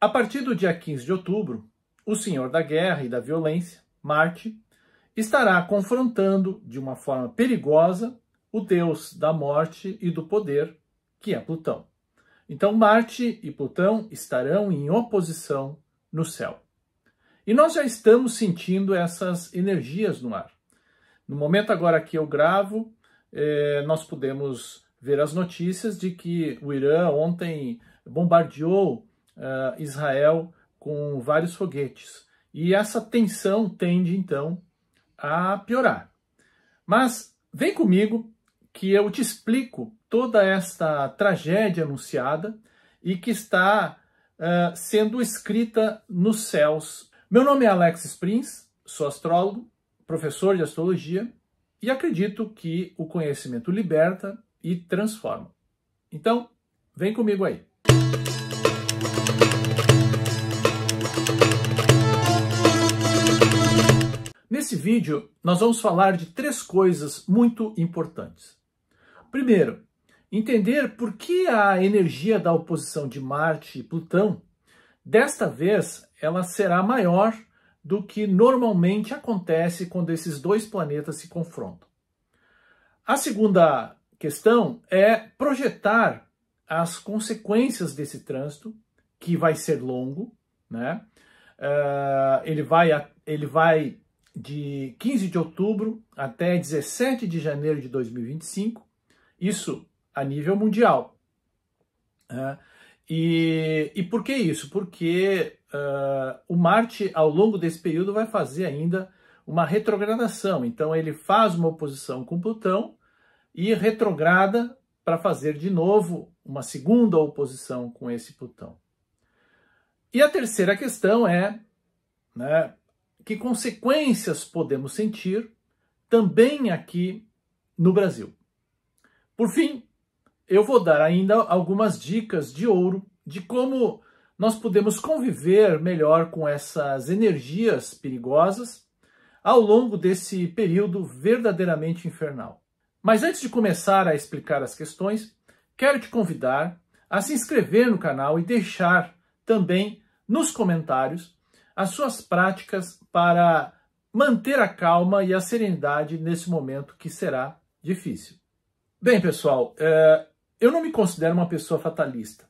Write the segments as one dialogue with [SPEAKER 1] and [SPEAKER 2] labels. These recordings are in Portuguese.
[SPEAKER 1] A partir do dia 15 de outubro, o Senhor da Guerra e da Violência, Marte, estará confrontando de uma forma perigosa o Deus da morte e do poder, que é Plutão. Então, Marte e Plutão estarão em oposição no céu. E nós já estamos sentindo essas energias no ar. No momento agora que eu gravo, nós podemos ver as notícias de que o Irã ontem bombardeou Israel com vários foguetes. E essa tensão tende, então, a piorar. Mas vem comigo que eu te explico toda esta tragédia anunciada e que está sendo escrita nos céus. Meu nome é Alex Sprins, sou astrólogo, professor de astrologia e acredito que o conhecimento liberta e transforma. Então, vem comigo aí. Nesse vídeo, nós vamos falar de 3 coisas muito importantes. Primeiro, entender por que a energia da oposição de Marte e Plutão, desta vez, ela será maior do que normalmente acontece quando esses 2 planetas se confrontam. A segunda questão é projetar as consequências desse trânsito, que vai ser longo, né? Ele vai de 15 de outubro até 17 de janeiro de 2025, isso a nível mundial. E por que isso? Porque o Marte, ao longo desse período, vai fazer ainda uma retrogradação. Então, ele faz uma oposição com Plutão e retrograda para fazer de novo uma segunda oposição com esse Plutão. E a terceira questão é, que consequências podemos sentir também aqui no Brasil. Por fim, eu vou dar ainda algumas dicas de ouro de como nós podemos conviver melhor com essas energias perigosas ao longo desse período verdadeiramente infernal. Mas antes de começar a explicar as questões, quero te convidar a se inscrever no canal e deixar também nos comentários as suas práticas para manter a calma e a serenidade nesse momento que será difícil. Bem, pessoal, eu não me considero uma pessoa fatalista.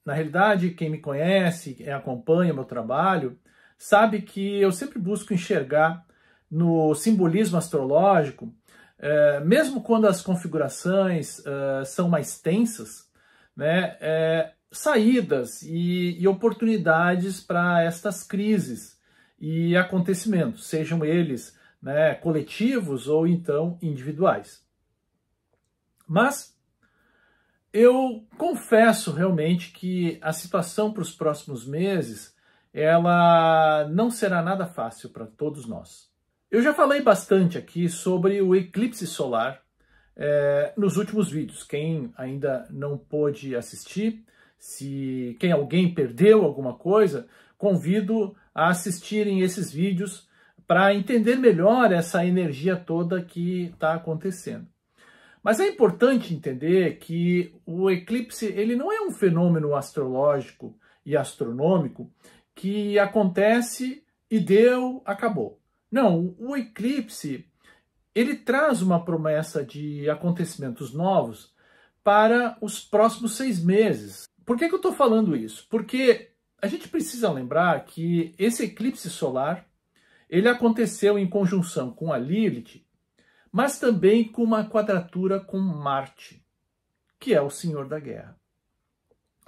[SPEAKER 1] Na realidade, quem me conhece, quem acompanha meu trabalho, sabe que eu sempre busco enxergar no simbolismo astrológico, mesmo quando as configurações são mais tensas, saídas e oportunidades para estas crises e acontecimentos, sejam eles coletivos ou então individuais. Mas eu confesso realmente que a situação para os próximos meses, ela não será nada fácil para todos nós. Eu já falei bastante aqui sobre o eclipse solar nos últimos vídeos. Quem ainda não pôde assistir, se alguém perdeu alguma coisa, convido a assistirem esses vídeos para entender melhor essa energia toda que está acontecendo. Mas é importante entender que o eclipse ele não é um fenômeno astrológico e astronômico que acontece e acabou. Não, o eclipse ele traz uma promessa de acontecimentos novos para os próximos 6 meses. Por que eu estou falando isso? Porque a gente precisa lembrar que esse eclipse solar ele aconteceu em conjunção com a Lilith, mas também com uma quadratura com Marte, que é o Senhor da Guerra.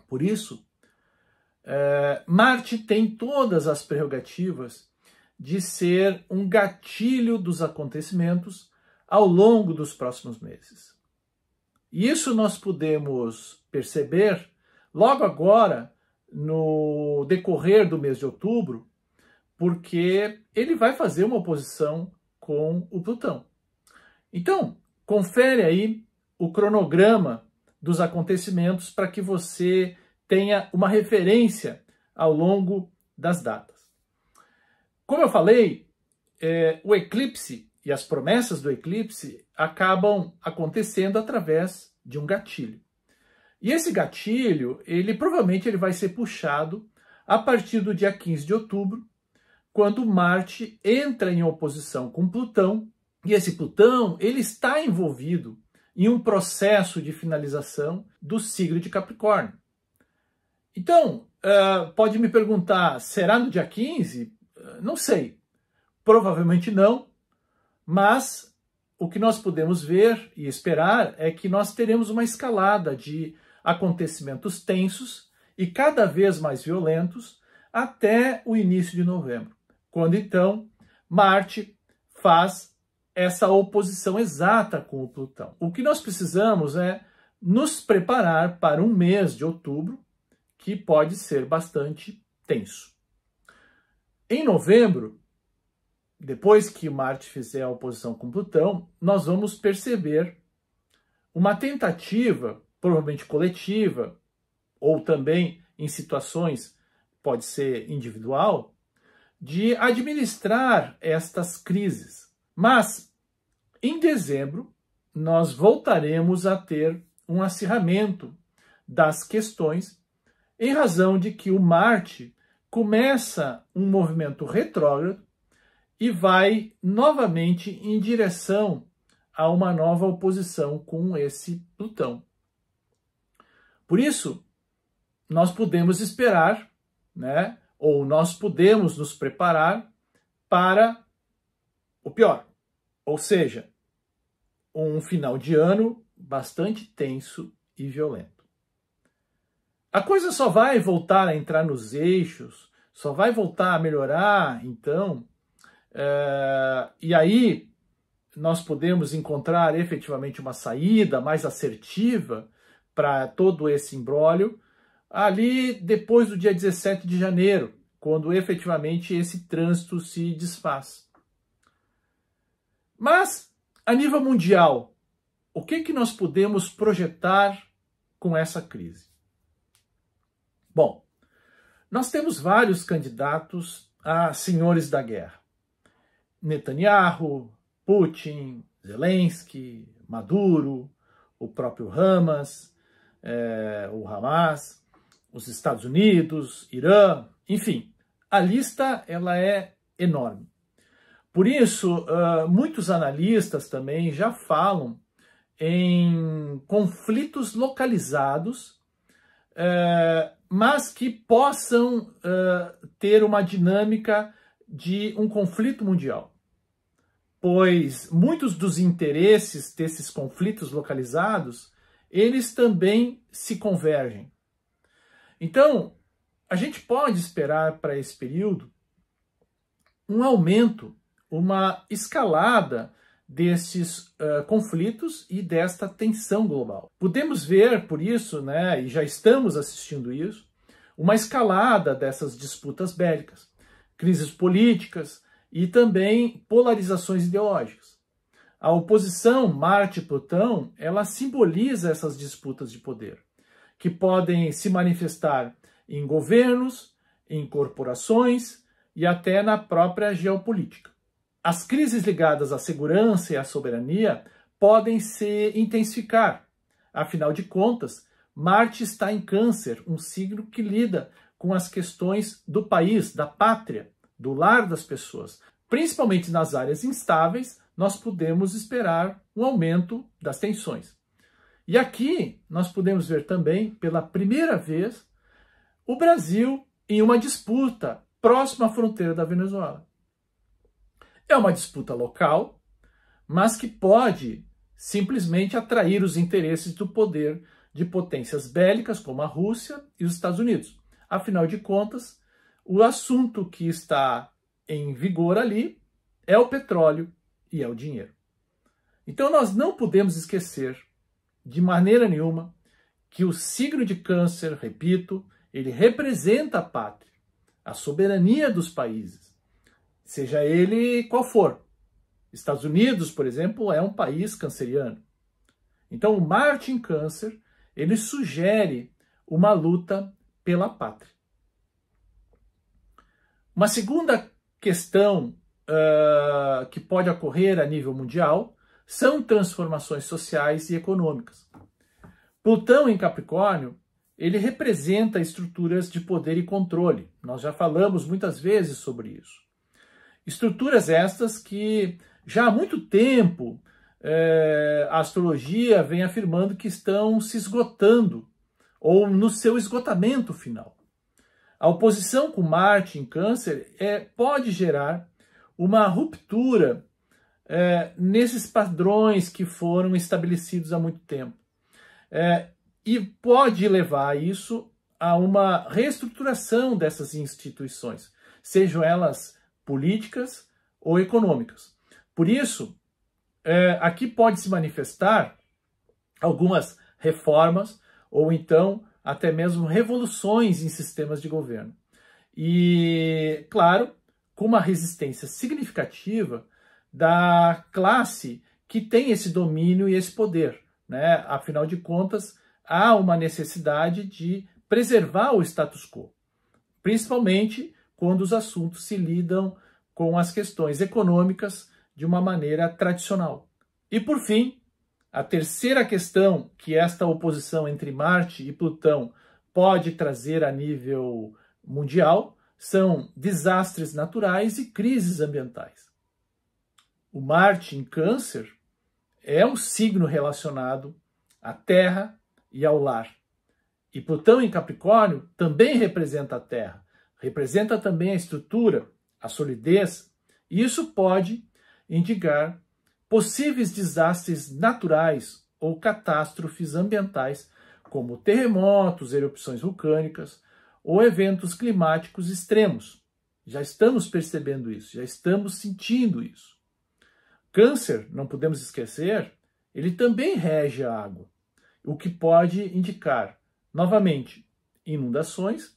[SPEAKER 1] Por isso, Marte tem todas as prerrogativas de ser um gatilho dos acontecimentos ao longo dos próximos meses. E isso nós podemos perceber logo agora, no decorrer do mês de outubro, porque ele vai fazer uma oposição com o Plutão. Então, confere aí o cronograma dos acontecimentos para que você tenha uma referência ao longo das datas. Como eu falei, o eclipse e as promessas do eclipse acabam acontecendo através de um gatilho. E esse gatilho, provavelmente ele vai ser puxado a partir do dia 15 de outubro, quando Marte entra em oposição com Plutão, e esse Plutão ele está envolvido em um processo de finalização do signo de Capricórnio. Então, pode me perguntar, será no dia 15? Não sei, provavelmente não, mas o que nós podemos ver e esperar é que nós teremos uma escalada de acontecimentos tensos e cada vez mais violentos até o início de novembro, quando então Marte faz essa oposição exata com o Plutão. O que nós precisamos é nos preparar para um mês de outubro que pode ser bastante tenso. Em novembro, depois que Marte fizer a oposição com Plutão, nós vamos perceber uma tentativa, provavelmente coletiva, ou também em situações, pode ser individual, de administrar estas crises. Mas, em dezembro, nós voltaremos a ter um acirramento das questões em razão de que o Marte começa um movimento retrógrado e vai novamente em direção a uma nova oposição com esse Plutão. Por isso, nós podemos esperar, né, ou nós podemos nos preparar para o pior, ou seja, um final de ano bastante tenso e violento. A coisa só vai voltar a entrar nos eixos, só vai voltar a melhorar, então, e aí nós podemos encontrar efetivamente uma saída mais assertiva para todo esse imbróglio ali depois do dia 17 de janeiro, quando efetivamente esse trânsito se desfaz. Mas, a nível mundial, o que nós podemos projetar com essa crise? Bom, nós temos vários candidatos a senhores da guerra. Netanyahu, Putin, Zelensky, Maduro, o próprio Hamas, o Hamas, os Estados Unidos, Irã, enfim, a lista ela é enorme. Por isso, muitos analistas também já falam em conflitos localizados, mas que possam ter uma dinâmica de um conflito mundial. Pois muitos dos interesses desses conflitos localizados, eles também se convergem. Então, a gente pode esperar para esse período um aumento, uma escalada desses conflitos e desta tensão global. Podemos ver, por isso, né, e já estamos assistindo isso, uma escalada dessas disputas bélicas, crises políticas e também polarizações ideológicas. A oposição Marte-Plutão, ela simboliza essas disputas de poder, que podem se manifestar em governos, em corporações e até na própria geopolítica. As crises ligadas à segurança e à soberania podem se intensificar. Afinal de contas, Marte está em Câncer, um signo que lida com as questões do país, da pátria, do lar das pessoas. Principalmente nas áreas instáveis, nós podemos esperar um aumento das tensões. E aqui nós podemos ver também, pela primeira vez, o Brasil em uma disputa próxima à fronteira da Venezuela. É uma disputa local, mas que pode simplesmente atrair os interesses do poder de potências bélicas como a Rússia e os Estados Unidos. Afinal de contas, o assunto que está em vigor ali é o petróleo e é o dinheiro. Então nós não podemos esquecer de maneira nenhuma que o signo de Câncer, repito, ele representa a pátria, a soberania dos países, seja ele qual for. Estados Unidos, por exemplo, é um país canceriano. Então, o Marte em Câncer, ele sugere uma luta pela pátria. Uma segunda questão que pode ocorrer a nível mundial são transformações sociais e econômicas. Plutão em Capricórnio ele representa estruturas de poder e controle. Nós já falamos muitas vezes sobre isso. Estruturas estas que já há muito tempo a astrologia vem afirmando que estão se esgotando ou no seu esgotamento final. A oposição com Marte em Câncer pode gerar uma ruptura nesses padrões que foram estabelecidos há muito tempo. E pode levar isso a uma reestruturação dessas instituições, sejam elas políticas ou econômicas. Por isso, aqui pode se manifestar algumas reformas ou então até mesmo revoluções em sistemas de governo. E, claro, com uma resistência significativa da classe que tem esse domínio e esse poder, né? Afinal de contas, há uma necessidade de preservar o status quo, principalmente quando os assuntos se lidam com as questões econômicas de uma maneira tradicional. E, por fim, a terceira questão que esta oposição entre Marte e Plutão pode trazer a nível mundial são desastres naturais e crises ambientais. O Marte em Câncer é um signo relacionado à Terra e ao lar. E Plutão em Capricórnio também representa a Terra, representa também a estrutura, a solidez, e isso pode indicar possíveis desastres naturais ou catástrofes ambientais, como terremotos, erupções vulcânicas ou eventos climáticos extremos. Já estamos percebendo isso, já estamos sentindo isso. Câncer, não podemos esquecer, ele também rege a água, o que pode indicar, novamente, inundações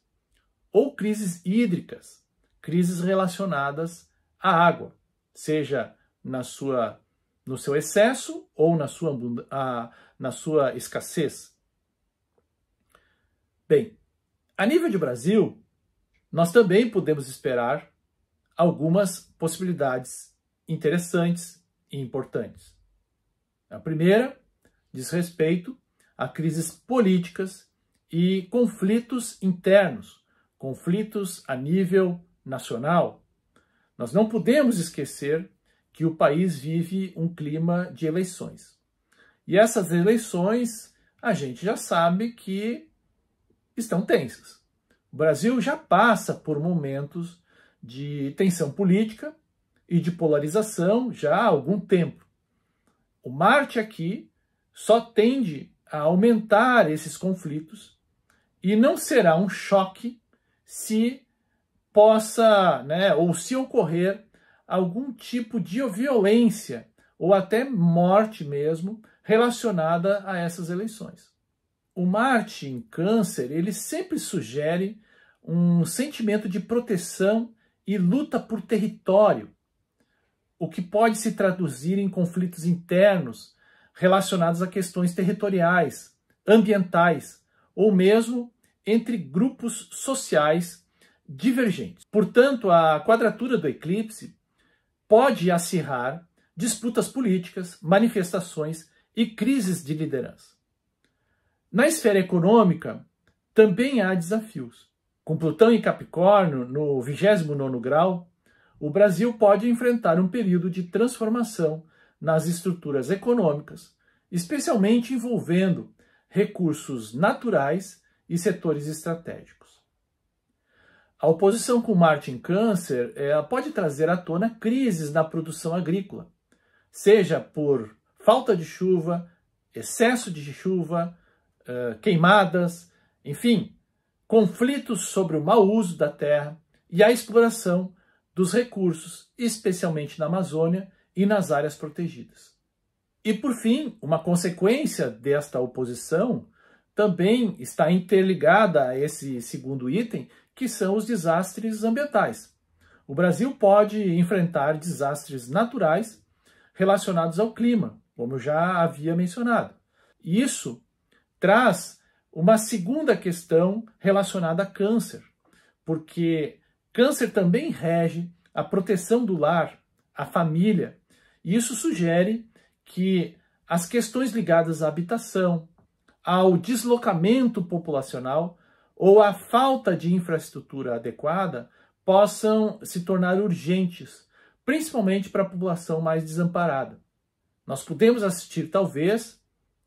[SPEAKER 1] ou crises hídricas, crises relacionadas à água, seja no seu excesso ou na sua escassez. Bem, a nível de Brasil, nós também podemos esperar algumas possibilidades interessantes e importantes. A primeira diz respeito a crises políticas e conflitos internos, conflitos a nível nacional. Nós não podemos esquecer que o país vive um clima de eleições. E essas eleições, a gente já sabe que estão tensas. O Brasil já passa por momentos de tensão política e de polarização já há algum tempo. O Marte aqui só tende a aumentar esses conflitos e não será um choque se possa, ou se ocorrer algum tipo de violência ou até morte mesmo relacionada a essas eleições. O Marte em Câncer, ele sempre sugere um sentimento de proteção e luta por território, o que pode se traduzir em conflitos internos relacionados a questões territoriais, ambientais ou mesmo entre grupos sociais divergentes. Portanto, a quadratura do eclipse pode acirrar disputas políticas, manifestações e crises de liderança. Na esfera econômica, também há desafios. Com Plutão em Capricórnio, no 29º grau, o Brasil pode enfrentar um período de transformação nas estruturas econômicas, especialmente envolvendo recursos naturais e setores estratégicos. A oposição com Marte em Câncer pode trazer à tona crises na produção agrícola, seja por falta de chuva, excesso de chuva, queimadas, enfim, conflitos sobre o mau uso da terra e a exploração dos recursos, especialmente na Amazônia e nas áreas protegidas. E, por fim, uma consequência desta oposição também está interligada a esse segundo item, que são os desastres ambientais. O Brasil pode enfrentar desastres naturais relacionados ao clima, como eu já havia mencionado. E isso traz uma segunda questão relacionada a Câncer, porque Câncer também rege a proteção do lar, a família, e isso sugere que as questões ligadas à habitação, ao deslocamento populacional ou à falta de infraestrutura adequada possam se tornar urgentes, principalmente para a população mais desamparada. Nós podemos assistir, talvez,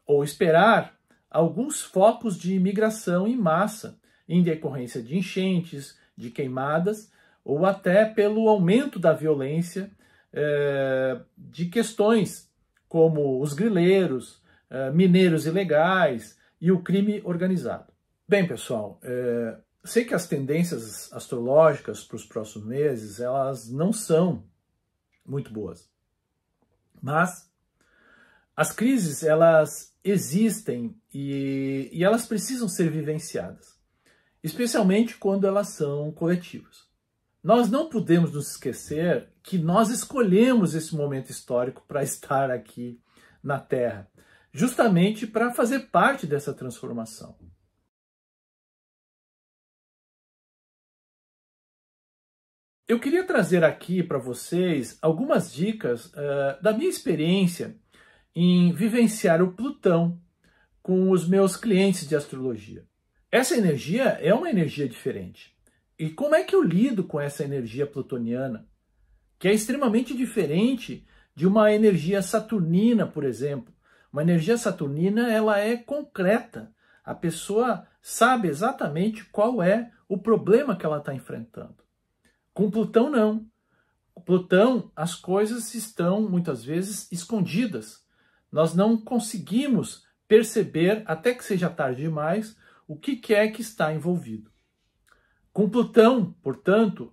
[SPEAKER 1] ou esperar, alguns focos de imigração em massa, em decorrência de enchentes, de queimadas, ou até pelo aumento da violência de questões como os grileiros, mineiros ilegais e o crime organizado. Bem, pessoal, sei que as tendências astrológicas para os próximos meses, elas não são muito boas. Mas as crises, elas existem e elas precisam ser vivenciadas, especialmente quando elas são coletivas. Nós não podemos nos esquecer que nós escolhemos esse momento histórico para estar aqui na Terra, justamente para fazer parte dessa transformação. Eu queria trazer aqui para vocês algumas dicas da minha experiência em vivenciar o Plutão com os meus clientes de astrologia. Essa energia é uma energia diferente. E como é que eu lido com essa energia plutoniana, que é extremamente diferente de uma energia saturnina, por exemplo? Uma energia saturnina, ela é concreta. A pessoa sabe exatamente qual é o problema que ela está enfrentando. Com Plutão, não. Com Plutão, as coisas estão, muitas vezes, escondidas. Nós não conseguimos perceber, até que seja tarde demais, o que é que está envolvido. Com Plutão, portanto,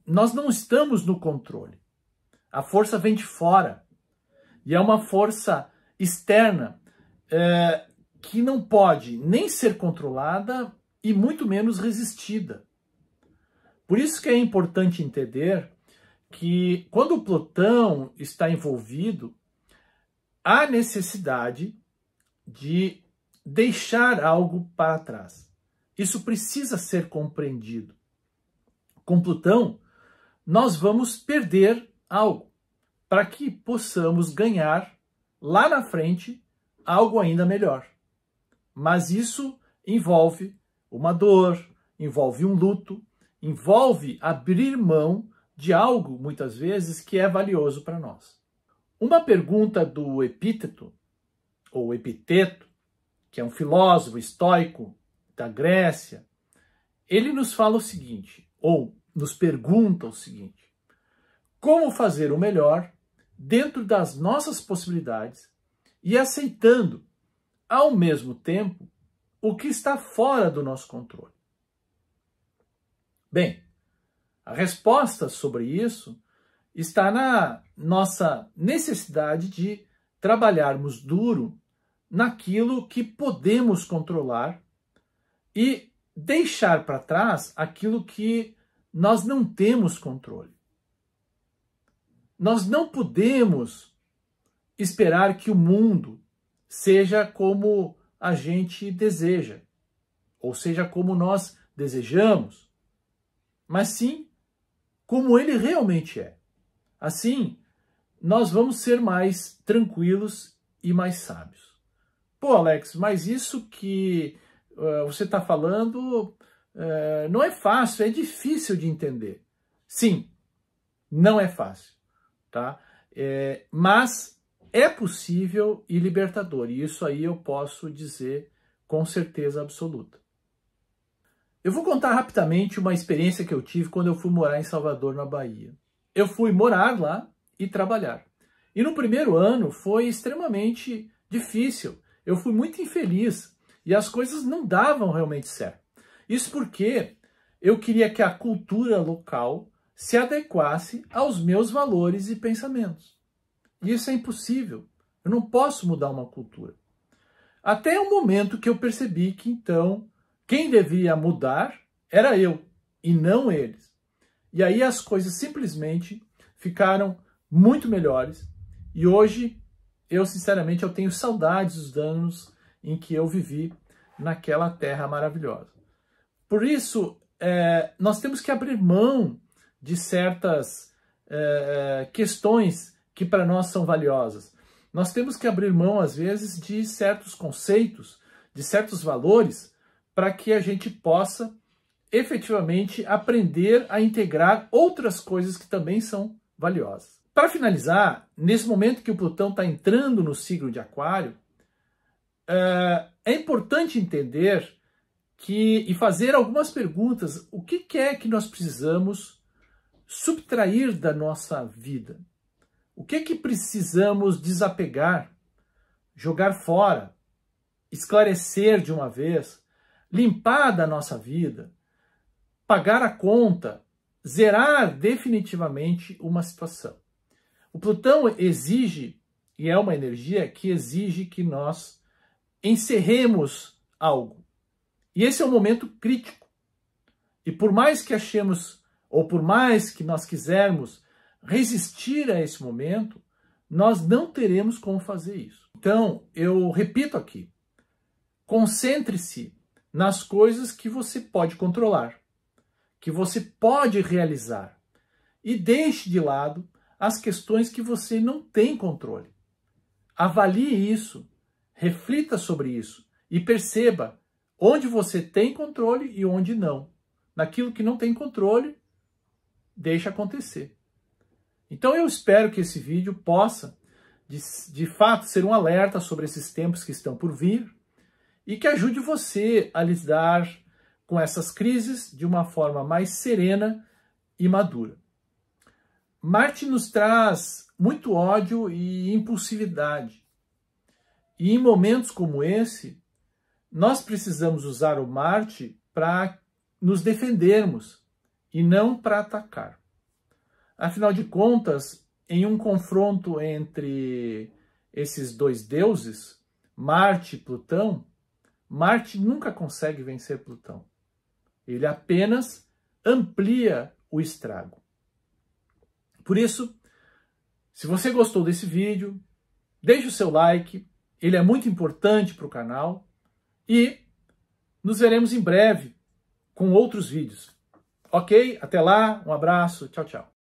[SPEAKER 1] nós não estamos no controle. A força vem de fora. E é uma força externa que não pode nem ser controlada e muito menos resistida. Por isso que é importante entender que quando o Plutão está envolvido, há necessidade de deixar algo para trás. Isso precisa ser compreendido. Com Plutão, nós vamos perder algo para que possamos ganhar lá na frente algo ainda melhor. Mas isso envolve uma dor, envolve um luto, envolve abrir mão de algo, muitas vezes, que é valioso para nós. Uma pergunta do Epíteto, ou Epiteto, que é um filósofo estoico da Grécia, ele nos fala o seguinte, ou nos pergunta o seguinte: como fazer o melhor dentro das nossas possibilidades e aceitando, ao mesmo tempo, o que está fora do nosso controle? Bem, a resposta sobre isso está na nossa necessidade de trabalharmos duro naquilo que podemos controlar e deixar para trás aquilo que nós não temos controle. Nós não podemos esperar que o mundo seja como a gente deseja, ou seja, como nós desejamos, mas sim como ele realmente é. Assim, nós vamos ser mais tranquilos e mais sábios. Pô, Alex, mas isso que você está falando não é fácil, é difícil de entender. Sim, não é fácil, tá? Mas é possível e libertador, e isso aí eu posso dizer com certeza absoluta. Eu vou contar rapidamente uma experiência que eu tive quando eu fui morar em Salvador, na Bahia. Eu fui morar lá e trabalhar. E no primeiro ano foi extremamente difícil. Eu fui muito infeliz e as coisas não davam realmente certo. Isso porque eu queria que a cultura local se adequasse aos meus valores e pensamentos. E isso é impossível. Eu não posso mudar uma cultura. Até o momento que eu percebi que, então, quem devia mudar era eu e não eles. E aí as coisas simplesmente ficaram muito melhores. E hoje, sinceramente, eu tenho saudades dos anos em que eu vivi naquela terra maravilhosa. Por isso, nós temos que abrir mão de certas questões que para nós são valiosas. Nós temos que abrir mão, às vezes, de certos conceitos, de certos valores para que a gente possa efetivamente aprender a integrar outras coisas que também são valiosas. Para finalizar, nesse momento que o Plutão está entrando no signo de Aquário, é importante entender e fazer algumas perguntas. O que é que nós precisamos subtrair da nossa vida? O que é que precisamos desapegar, jogar fora, esclarecer de uma vez, limpar da nossa vida, pagar a conta, zerar definitivamente uma situação? O Plutão exige, e é uma energia que exige que nós encerremos algo. E esse é um momento crítico. E por mais que achemos, ou por mais que nós quisermos resistir a esse momento, nós não teremos como fazer isso. Então, eu repito aqui, concentre-se nas coisas que você pode controlar, que você pode realizar, e deixe de lado as questões que você não tem controle. Avalie isso, reflita sobre isso e perceba onde você tem controle e onde não. Naquilo que não tem controle, deixa acontecer. Então eu espero que esse vídeo possa, de fato, ser um alerta sobre esses tempos que estão por vir e que ajude você a lidar com essas crises de uma forma mais serena e madura. Marte nos traz muito ódio e impulsividade. E em momentos como esse, nós precisamos usar o Marte para nos defendermos e não para atacar. Afinal de contas, em um confronto entre esses dois deuses, Marte e Plutão, Marte nunca consegue vencer Plutão. Ele apenas amplia o estrago. Por isso, se você gostou desse vídeo, deixe o seu like, ele é muito importante para o canal e nos veremos em breve com outros vídeos. Ok? Até lá, um abraço, tchau, tchau.